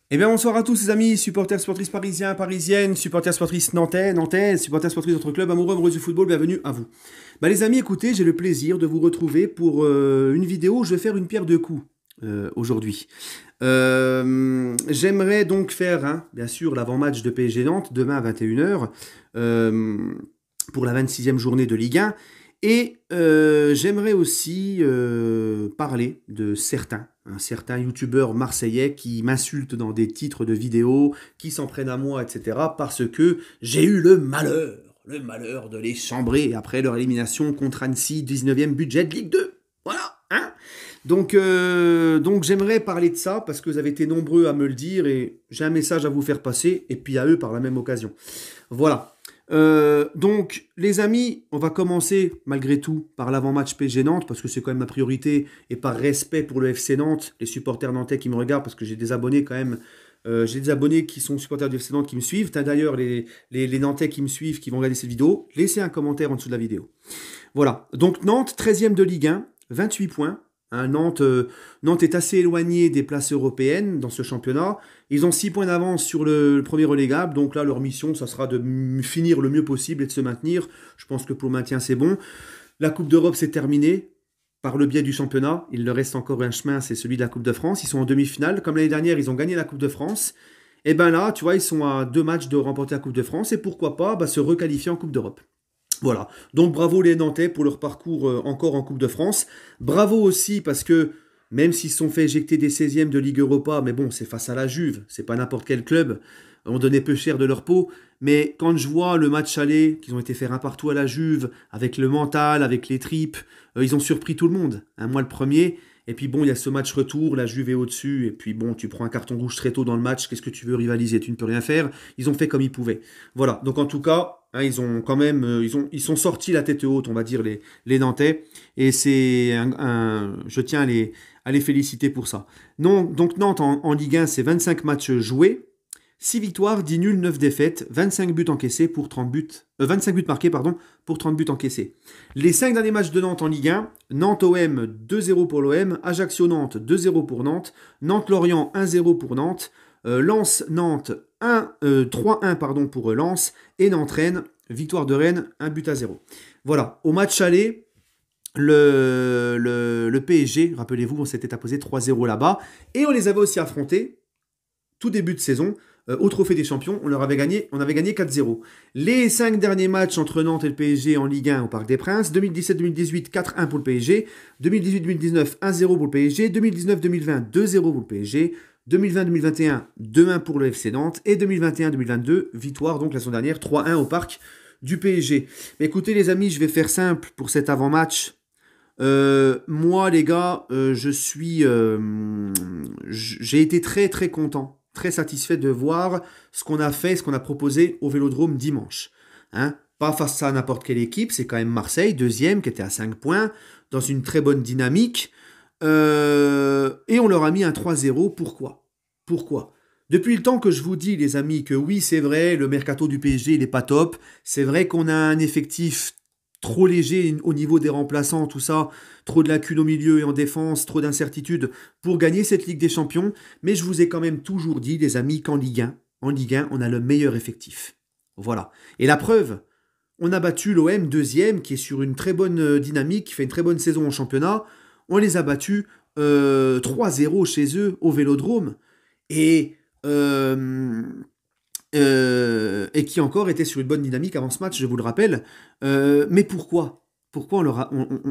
Eh bien, bonsoir à tous les amis, supporters, sportrices parisiens, parisiennes, supporters, sportrices nantais, nantaises, supporters, sportrices d'autres clubs, amoureux du football, bienvenue à vous. Bah les amis, écoutez, j'ai le plaisir de vous retrouver pour une vidéo où je vais faire une pierre deux coups aujourd'hui. J'aimerais donc faire, bien sûr, l'avant-match de PSG Nantes, demain à 21 h, pour la 26e journée de Ligue 1. Et j'aimerais aussi parler de un certain youtubeur marseillais qui m'insulte dans des titres de vidéos, qui s'en prennent à moi, etc. parce que j'ai eu le malheur de les chambrer après leur élimination contre Annecy, 19e budget de Ligue 2. Voilà, hein. Donc j'aimerais parler de ça parce que vous avez été nombreux à me le dire et j'ai un message à vous faire passer et puis à eux par la même occasion. Voilà. Donc, les amis, on va commencer malgré tout par l'avant-match PSG Nantes parce que c'est quand même ma priorité et par respect pour le FC Nantes, les supporters nantais qui me regardent parce que j'ai des abonnés quand même. J'ai des abonnés qui sont supporters du FC Nantes qui me suivent. T'as d'ailleurs les Nantais qui me suivent, qui vont regarder cette vidéo. Laissez un commentaire en dessous de la vidéo. Voilà. Donc Nantes, 13e de Ligue 1, 28 points. Nantes est assez éloigné des places européennes dans ce championnat. Ils ont 6 points d'avance sur le premier relégable. Donc là, leur mission, ça sera de finir le mieux possible et de se maintenir. Je pense que pour le maintien, c'est bon. La Coupe d'Europe, c'est terminé par le biais du championnat. Il leur reste encore un chemin, c'est celui de la Coupe de France. Ils sont en demi-finale. Comme l'année dernière, ils ont gagné la Coupe de France. Et bien là, tu vois, ils sont à 2 matchs de remporter la Coupe de France. Et pourquoi pas se requalifier en Coupe d'Europe. Voilà. Donc bravo les Nantais pour leur parcours encore en Coupe de France. Bravo aussi parce que même s'ils se sont fait éjecter des 16e de Ligue Europa, mais bon, c'est face à la Juve, c'est pas n'importe quel club. On donnait peu cher de leur peau. Mais quand je vois le match aller, qu'ils ont été faire un partout à la Juve, avec le mental, avec les tripes, ils ont surpris tout le monde. Moi le premier. Et puis bon, il y a ce match retour, la Juve est au-dessus, et puis bon, tu prends un carton rouge très tôt dans le match, qu'est-ce que tu veux rivaliser? Tu ne peux rien faire. Ils ont fait comme ils pouvaient. Voilà, donc en tout cas, ils ont quand même, ils sont sortis la tête haute, on va dire, les Nantais, et je tiens à les féliciter pour ça. Non, donc Nantes en Ligue 1, c'est 25 matchs joués, 6 victoires, 10 nuls, 9 défaites, 25 buts encaissés pour 30 buts, 25 buts marqués, pardon, pour 30 buts encaissés. Les 5 derniers matchs de Nantes en Ligue 1, Nantes-OM 2-0 pour l'OM, Ajaccio-Nantes 2-0 pour Nantes, Nantes-Lorient 1-0 pour Nantes, Lens-Nantes 3-1 pardon, pour Lens, et Nantes-Rennes, victoire de Rennes, 1-0. Voilà, au match aller, le PSG, rappelez-vous, on s'était apposé 3-0 là-bas, et on les avait aussi affrontés, tout début de saison, au Trophée des Champions, on avait gagné 4-0. Les 5 derniers matchs entre Nantes et le PSG en Ligue 1 au Parc des Princes, 2017-2018, 4-1 pour le PSG, 2018-2019, 1-0 pour le PSG, 2019-2020, 2-0 pour le PSG, 2020-2021, 2-1 pour le FC Nantes, et 2021-2022, victoire donc la saison dernière, 3-1 au Parc du PSG. Mais écoutez les amis, je vais faire simple pour cet avant-match. Moi les gars, j'ai été très très content, très satisfait de voir ce qu'on a fait, ce qu'on a proposé au Vélodrome dimanche. Pas face à n'importe quelle équipe, c'est quand même Marseille, deuxième, qui était à 5 points, dans une très bonne dynamique. Et on leur a mis un 3-0. Pourquoi? Depuis le temps que je vous dis, les amis, que oui, c'est vrai, le mercato du PSG, il n'est pas top. C'est vrai qu'on a un effectif trop léger au niveau des remplaçants, tout ça, trop de lacunes au milieu et en défense, trop d'incertitudes pour gagner cette Ligue des Champions. Mais je vous ai quand même toujours dit, les amis, qu'en Ligue 1, on a le meilleur effectif. Voilà. Et la preuve, on a battu l'OM deuxième, qui est sur une très bonne dynamique, qui fait une très bonne saison en championnat. On les a battus 3-0 chez eux au Vélodrome. Et et qui encore était sur une bonne dynamique avant ce match, je vous le rappelle. Mais pourquoi? Pourquoi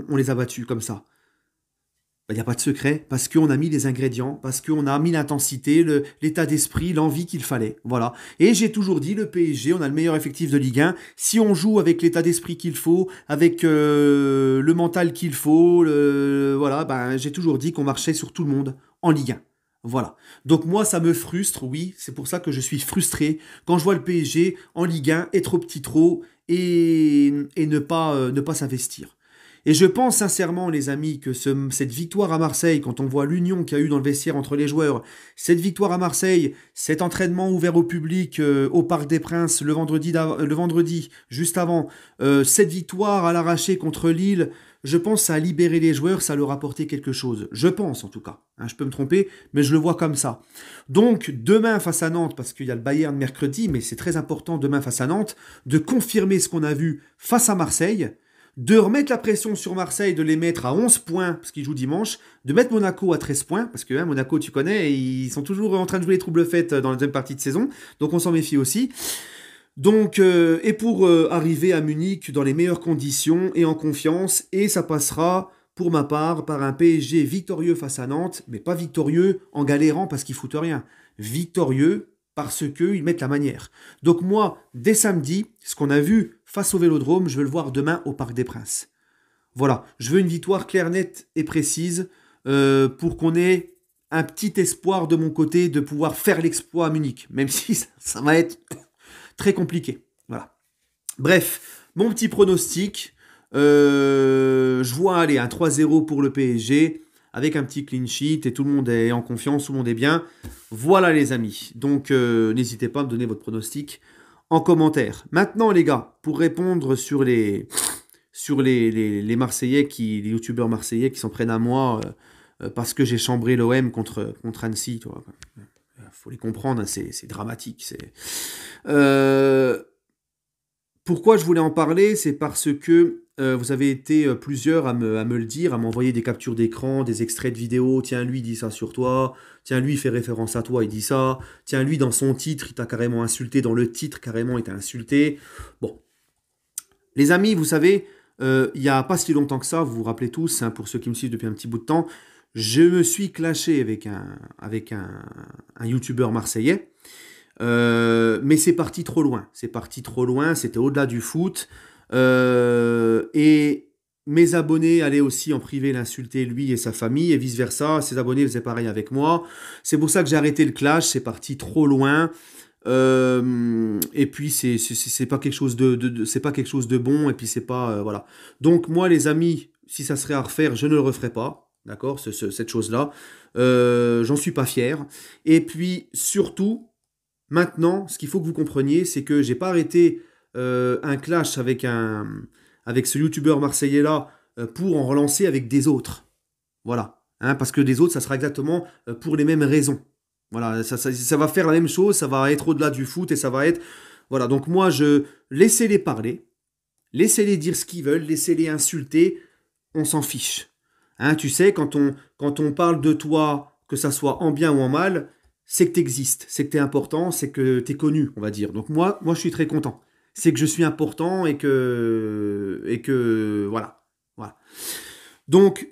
on les a battus comme ça? Il n'y a pas de secret, parce qu'on a mis les ingrédients, parce qu'on a mis l'intensité, l'état d'esprit, l'envie qu'il fallait. Voilà. Et j'ai toujours dit, le PSG, on a le meilleur effectif de Ligue 1. Si on joue avec l'état d'esprit qu'il faut, avec le mental qu'il faut, voilà, j'ai toujours dit qu'on marchait sur tout le monde en Ligue 1. Voilà. Donc moi, ça me frustre, oui, c'est pour ça que je suis frustré quand je vois le PSG en Ligue 1 être au petit trot et ne pas s'investir. Et je pense sincèrement, les amis, que cette victoire à Marseille, quand on voit l'union qu'il y a eu dans le vestiaire entre les joueurs, cette victoire à Marseille, cet entraînement ouvert au public au Parc des Princes le vendredi juste avant, cette victoire à l'arraché contre Lille, je pense que ça a libéré les joueurs, ça leur a apporté quelque chose. Je pense en tout cas. Hein, je peux me tromper, mais je le vois comme ça. Donc demain face à Nantes, parce qu'il y a le Bayern mercredi, mais c'est très important demain face à Nantes, de confirmer ce qu'on a vu face à Marseille, de remettre la pression sur Marseille, de les mettre à 11 points, parce qu'ils jouent dimanche, de mettre Monaco à 13 points, parce que Monaco, tu connais, ils sont toujours en train de jouer les troubles fêtes dans la deuxième partie de saison, donc on s'en méfie aussi. Donc, et pour arriver à Munich dans les meilleures conditions et en confiance, et ça passera, pour ma part, par un PSG victorieux face à Nantes, mais pas victorieux en galérant parce qu'ils foutent rien, victorieux parce qu'ils mettent la manière. Donc moi, dès samedi, ce qu'on a vu face au Vélodrome, je veux le voir demain au Parc des Princes. Voilà, je veux une victoire claire, nette et précise pour qu'on ait un petit espoir de mon côté de pouvoir faire l'exploit à Munich, même si ça va être très compliqué. Voilà. Bref, mon petit pronostic, je vois aller un 3-0 pour le PSG, avec un petit clean sheet et tout le monde est en confiance, tout le monde est bien. Voilà les amis. Donc n'hésitez pas à me donner votre pronostic en commentaire. Maintenant les gars, pour répondre sur les Marseillais, les youtubeurs marseillais qui s'en prennent à moi parce que j'ai chambré l'OM contre Annecy, tu vois. Faut les comprendre, hein, c'est dramatique. Pourquoi je voulais en parler, c'est parce que vous avez été plusieurs à me le dire, à m'envoyer des captures d'écran, des extraits de vidéos. Tiens, lui, il dit ça sur toi. Tiens, lui, il fait référence à toi, il dit ça. Tiens, lui, dans son titre, il t'a carrément insulté. Dans le titre, carrément, il t'a insulté. Bon. Les amis, vous savez, il n'y a pas si longtemps que ça, vous vous rappelez tous, hein, pour ceux qui me suivent depuis un petit bout de temps, je me suis clashé avec un youtubeur marseillais. Mais c'est parti trop loin. C'était au-delà du foot. Et mes abonnés allaient aussi en privé l'insulter, lui et sa famille, et vice-versa. Ses abonnés faisaient pareil avec moi. C'est pour ça que j'ai arrêté le clash, c'est parti trop loin. Et puis c'est pas quelque chose c'est pas quelque chose de bon, et puis c'est pas voilà. Donc moi les amis, si ça serait à refaire, je ne le referai pas. D'accord, cette chose-là. J'en suis pas fier. Et puis surtout, maintenant, ce qu'il faut que vous compreniez, c'est que j'ai pas arrêté un clash avec ce youtubeur marseillais-là pour en relancer avec des autres. Voilà. Hein, parce que des autres, ça sera exactement pour les mêmes raisons. Voilà, ça va faire la même chose, ça va être au-delà du foot et ça va être... Voilà, donc moi, laissez-les parler, laissez-les dire ce qu'ils veulent, laissez-les insulter, on s'en fiche. Hein, tu sais, quand on parle de toi, que ça soit en bien ou en mal, c'est que tu existes, c'est que tu es important, c'est que tu es connu, on va dire. Donc moi, je suis très content. C'est que je suis important et que voilà. Voilà. Donc,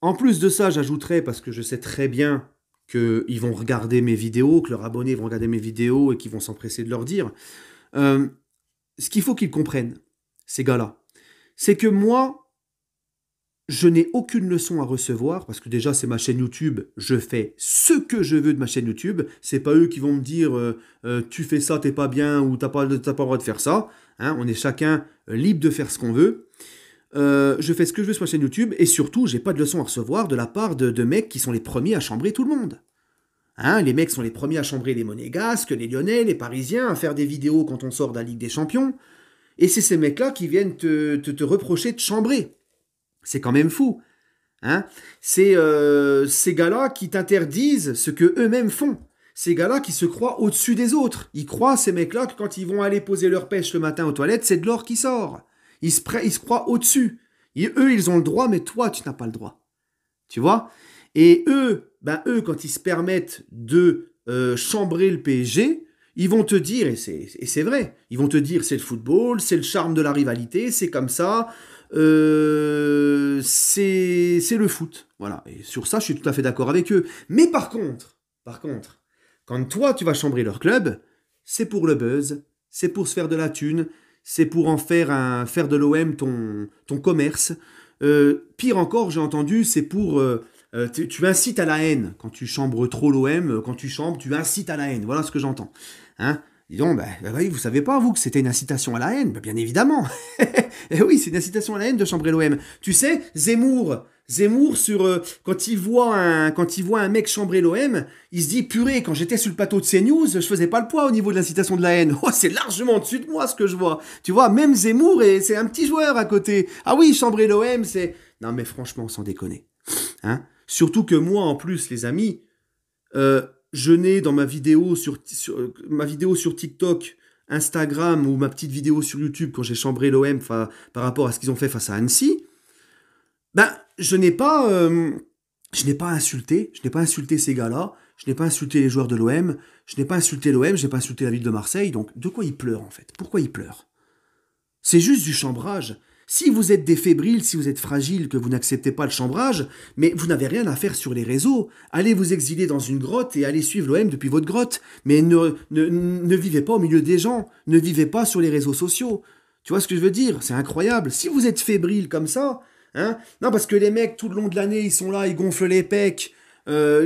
en plus de ça, j'ajouterais, parce que je sais très bien qu'ils vont regarder mes vidéos, que leurs abonnés vont regarder mes vidéos et qu'ils vont s'empresser de leur dire, ce qu'il faut qu'ils comprennent, ces gars-là, c'est que moi, je n'ai aucune leçon à recevoir, parce que déjà c'est ma chaîne YouTube, je fais ce que je veux de ma chaîne YouTube, c'est pas eux qui vont me dire tu fais ça, t'es pas bien, ou t'as pas le droit de faire ça, hein, on est chacun libre de faire ce qu'on veut. Je fais ce que je veux sur ma chaîne YouTube, et surtout j'ai pas de leçon à recevoir de la part de mecs qui sont les premiers à chambrer tout le monde. Hein, les mecs sont les premiers à chambrer les Monégasques, les Lyonnais, les Parisiens, à faire des vidéos quand on sort de la Ligue des Champions, et c'est ces mecs-là qui viennent te reprocher de chambrer. C'est quand même fou. Hein, c'est ces gars-là qui t'interdisent ce que eux-mêmes font. Ces gars-là qui se croient au-dessus des autres. Ils croient, ces mecs-là, que quand ils vont aller poser leur pêche le matin aux toilettes, c'est de l'or qui sort. Ils se croient au-dessus. Eux, ils ont le droit, mais toi, tu n'as pas le droit. Tu vois? Et eux, quand ils se permettent de chambrer le PSG, ils vont te dire, et c'est vrai, ils vont te dire c'est le football, c'est le charme de la rivalité, c'est comme ça... c'est le foot. Voilà. Et sur ça, je suis tout à fait d'accord avec eux. Mais par contre, quand toi, tu vas chambrer leur club, c'est pour le buzz, c'est pour se faire de la thune, c'est pour en faire de l'OM ton commerce. Pire encore, j'ai entendu, c'est pour... tu incites à la haine. Quand tu chambres trop l'OM, quand tu chambres, tu incites à la haine. Voilà ce que j'entends. Hein, Dis donc, oui, vous savez pas, vous, que c'était une incitation à la haine? Bien évidemment. Et oui, c'est une incitation à la haine de chambrer l'OM. Tu sais, Zemmour quand il voit un mec chambrer l'OM, il se dit, purée, quand j'étais sur le plateau de CNews, je faisais pas le poids au niveau de l'incitation de la haine. Oh, c'est largement au-dessus de moi, ce que je vois. Tu vois, même Zemmour, c'est un petit joueur à côté. Ah oui, chambrer l'OM, c'est... Non, mais franchement, sans déconner. Hein? Surtout que moi, en plus, les amis, je n'ai dans ma vidéo sur TikTok, Instagram ou ma petite vidéo sur YouTube quand j'ai chambré l'OM par rapport à ce qu'ils ont fait face à Annecy, je n'ai pas insulté ces gars-là, je n'ai pas insulté les joueurs de l'OM, je n'ai pas insulté l'OM, je n'ai pas insulté la ville de Marseille, donc de quoi ils pleurent en fait? Pourquoi ils pleurent? C'est juste du chambrage. Si vous êtes des fébriles, si vous êtes fragiles, que vous n'acceptez pas le chambrage, mais vous n'avez rien à faire sur les réseaux. Allez vous exiler dans une grotte et allez suivre l'OM depuis votre grotte. Mais ne vivez pas au milieu des gens. Ne vivez pas sur les réseaux sociaux. Tu vois ce que je veux dire? C'est incroyable. Si vous êtes fébriles comme ça, hein, non, parce que les mecs, tout le long de l'année, ils sont là, ils gonflent les pecs. Ouais,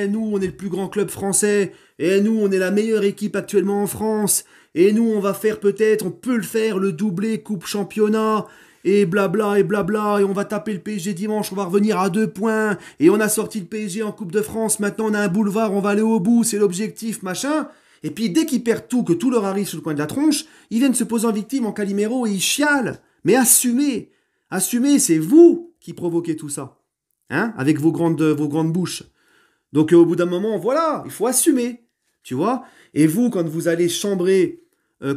nous, on est le plus grand club français. Et nous, on est la meilleure équipe actuellement en France. Et nous, on peut le faire, le doublé coupe championnat, et blabla, et on va taper le PSG dimanche, on va revenir à 2 points, et on a sorti le PSG en Coupe de France, maintenant on a un boulevard, on va aller au bout, c'est l'objectif, machin. Et puis dès qu'ils perdent tout, que tout leur arrive sur le coin de la tronche, ils viennent se poser en victime en Calimero et ils chialent. Mais assumez, c'est vous qui provoquez tout ça, hein, avec vos grandes bouches. Donc au bout d'un moment, voilà, il faut assumer, tu vois. Et vous, quand vous allez chambrer...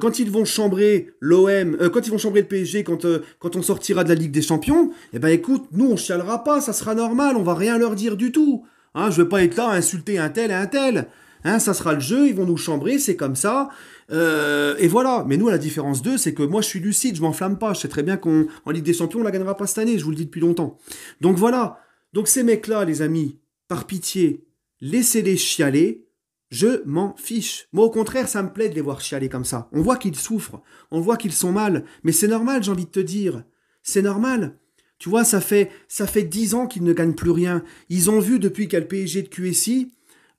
quand ils vont chambrer l'OM, quand ils vont chambrer le PSG, quand on sortira de la Ligue des Champions, eh ben écoute, nous on chialera pas, ça sera normal, on va rien leur dire du tout. Hein, je vais pas être là à insulter un tel et un tel. Hein, ça sera le jeu, ils vont nous chambrer, c'est comme ça. Et voilà. Mais nous, à la différence d'eux, c'est que moi je suis lucide, je m'enflamme pas. Je sais très bien qu'en Ligue des Champions, on la gagnera pas cette année, je vous le dis depuis longtemps. Donc voilà. Donc ces mecs-là, les amis, par pitié, laissez-les chialer. Je m'en fiche. Moi, au contraire, ça me plaît de les voir chialer comme ça. On voit qu'ils souffrent, on voit qu'ils sont mal. Mais c'est normal, j'ai envie de te dire. C'est normal. Tu vois, ça fait 10 ans qu'ils ne gagnent plus rien. Ils ont vu, depuis qu'il y a le PSG de QSI,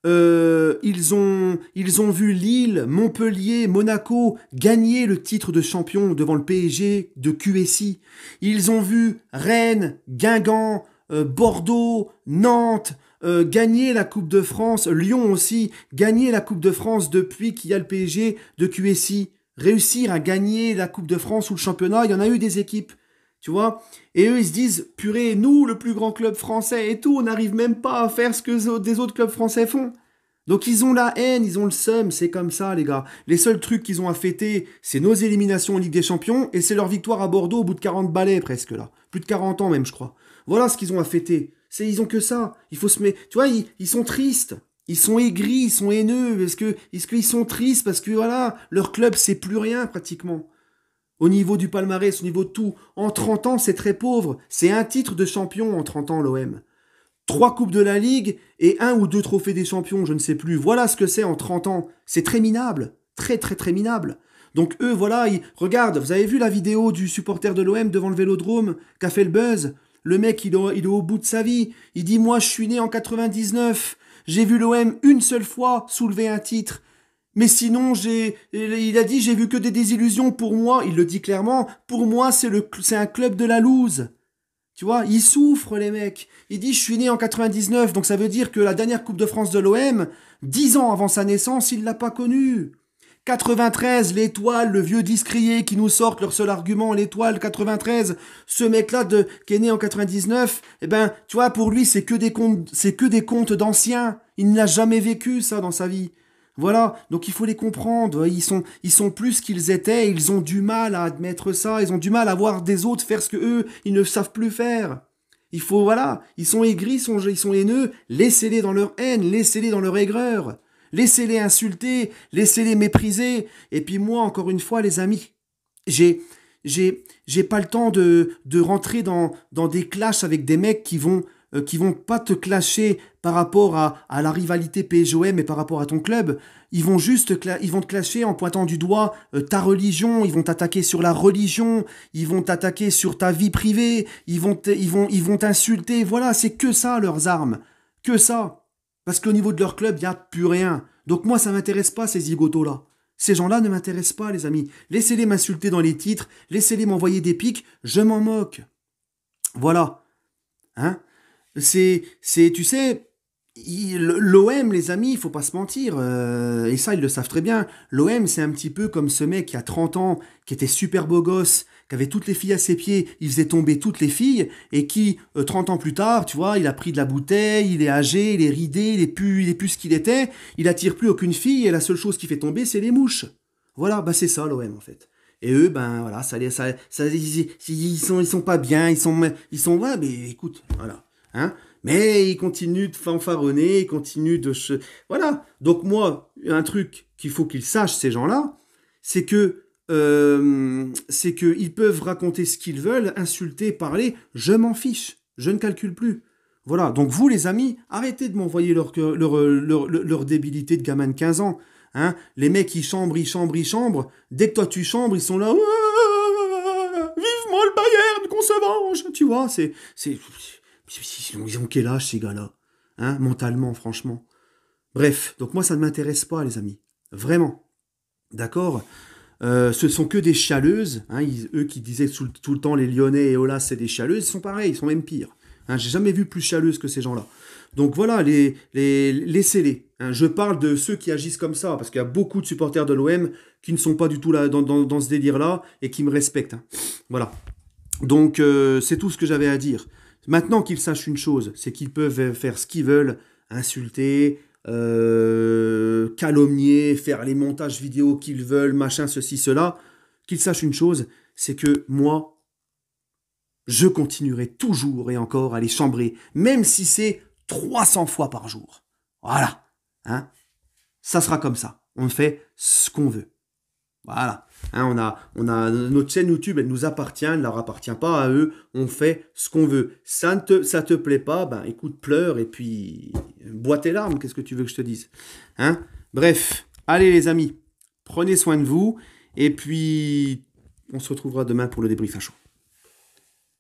ils ont vu Lille, Montpellier, Monaco gagner le titre de champion devant le PSG de QSI. Ils ont vu Rennes, Guingamp, Bordeaux, Nantes, gagner la Coupe de France, Lyon aussi, gagner la Coupe de France depuis qu'il y a le PSG de QSI, réussir à gagner la Coupe de France ou le championnat, il y en a eu des équipes, tu vois, et eux ils se disent, purée, nous, le plus grand club français et tout, on n'arrive même pas à faire ce que des autres clubs français font. Donc ils ont la haine, ils ont le seum, c'est comme ça les gars. Les seuls trucs qu'ils ont à fêter, c'est nos éliminations en Ligue des Champions, et c'est leur victoire à Bordeaux au bout de 40 balais presque là. Plus de 40 ans même je crois. Voilà ce qu'ils ont à fêter. Ils ont que ça. Il faut se mettre. Tu vois, ils sont tristes. Ils sont aigris, ils sont haineux. Est-ce qu'ils sont tristes parce que voilà, leur club c'est plus rien pratiquement. Au niveau du palmarès, au niveau de tout. En 30 ans, c'est très pauvre. C'est un titre de champion en 30 ans, l'OM. 3 coupes de la Ligue et 1 ou 2 trophées des champions, je ne sais plus. Voilà ce que c'est en 30 ans. C'est très minable. Très, très, très minable. Donc eux, voilà, regarde, vous avez vu la vidéo du supporter de l'OM devant le Vélodrome qui a fait le buzz? Le mec, il est au bout de sa vie. Il dit, moi, je suis né en 99. J'ai vu l'OM une seule fois soulever un titre. Mais sinon, il a dit, j'ai vu que des désillusions pour moi. Il le dit clairement. Pour moi, c'est un club de la loose. Tu vois, ils souffrent, les mecs. Il dit, je suis né en 99. Donc ça veut dire que la dernière Coupe de France de l'OM, 10 ans avant sa naissance, il l'a pas connue. 93, l'étoile, le vieux discrié qui nous sortent leur seul argument, l'étoile 93, ce mec-là qui est né en 99, eh ben, tu vois, pour lui, c'est que des contes d'anciens. Il n'a jamais vécu ça dans sa vie. Voilà, donc il faut les comprendre. Ils sont plus qu'ils étaient, ils ont du mal à admettre ça, ils ont du mal à voir des autres faire ce que eux, ils ne savent plus faire. Il faut, voilà, ils sont aigris, ils sont haineux, laissez-les dans leur haine, laissez-les dans leur aigreur. Laissez-les insulter, laissez-les mépriser. Et puis moi, encore une fois, les amis, j'ai pas le temps de rentrer dans des clashs avec des mecs qui vont pas te clasher par rapport à la rivalité PSG-OM et par rapport à ton club. Ils vont te clasher en pointant du doigt ta religion. Ils vont t'attaquer sur la religion. Ils vont t'attaquer sur ta vie privée. Ils vont t'insulter. Voilà, c'est que ça leurs armes, que ça. Parce qu'au niveau de leur club, il n'y a plus rien. Donc moi, ça m'intéresse pas, ces zigotos-là. Ces gens-là ne m'intéressent pas, les amis. Laissez-les m'insulter dans les titres, laissez-les m'envoyer des pics, je m'en moque. Voilà. Hein? Tu sais, l'OM, les amis, il faut pas se mentir, et ça, ils le savent très bien. L'OM, c'est un petit peu comme ce mec qui a 30 ans, qui était super beau gosse, qui avait toutes les filles à ses pieds, il faisait tomber toutes les filles, et qui, 30 ans plus tard, tu vois, il a pris de la bouteille, il est âgé, il est ridé, il est plus ce qu'il était, il attire plus aucune fille, et la seule chose qui fait tomber, c'est les mouches. Voilà, bah c'est ça l'OM en fait. Et eux, ben voilà, ils sont pas bien, ouais, mais écoute, voilà, hein. Mais ils continuent de fanfaronner, ils continuent voilà. Donc moi, un truc qu'il faut qu'ils sachent, ces gens-là, c'est que ils peuvent raconter ce qu'ils veulent, insulter, parler, je m'en fiche, je ne calcule plus. Voilà, donc vous les amis, arrêtez de m'envoyer leur débilité de gamin de 15 ans. Hein, les mecs, ils chambrent. Dès que toi tu chambres, ils sont là. Vivement le Bayern, qu'on se venge. Tu vois, ils ont quel âge ces gars-là, hein, mentalement, franchement. Bref, donc moi ça ne m'intéresse pas, les amis. Vraiment. D'accord. Ce sont que des chialeuses. Hein, eux qui disaient tout le temps les Lyonnais et Olas, c'est des chialeuses, ils sont pareils, ils sont même pires. Hein, j'ai jamais vu plus chialeuses que ces gens-là. Donc voilà, laissez-les. Hein, je parle de ceux qui agissent comme ça, parce qu'il y a beaucoup de supporters de l'OM qui ne sont pas du tout là dans ce délire-là et qui me respectent. Hein. Voilà. Donc c'est tout ce que j'avais à dire. Maintenant qu'ils sachent une chose, c'est qu'ils peuvent faire ce qu'ils veulent, insulter, calomnier, faire les montages vidéo qu'ils veulent, machin, ceci, cela. Qu'ils sachent une chose, c'est que moi, je continuerai toujours et encore à les chambrer, même si c'est 300 fois par jour. Voilà. Hein, ça sera comme ça. On fait ce qu'on veut. Voilà. Hein, on a notre chaîne YouTube, elle nous appartient, elle ne leur appartient pas à eux. On fait ce qu'on veut. Ça te plaît pas, ben écoute, pleure et puis bois tes larmes. Qu'est-ce que tu veux que je te dise, hein? Bref, allez les amis, prenez soin de vous et puis on se retrouvera demain pour le débrief à chaud.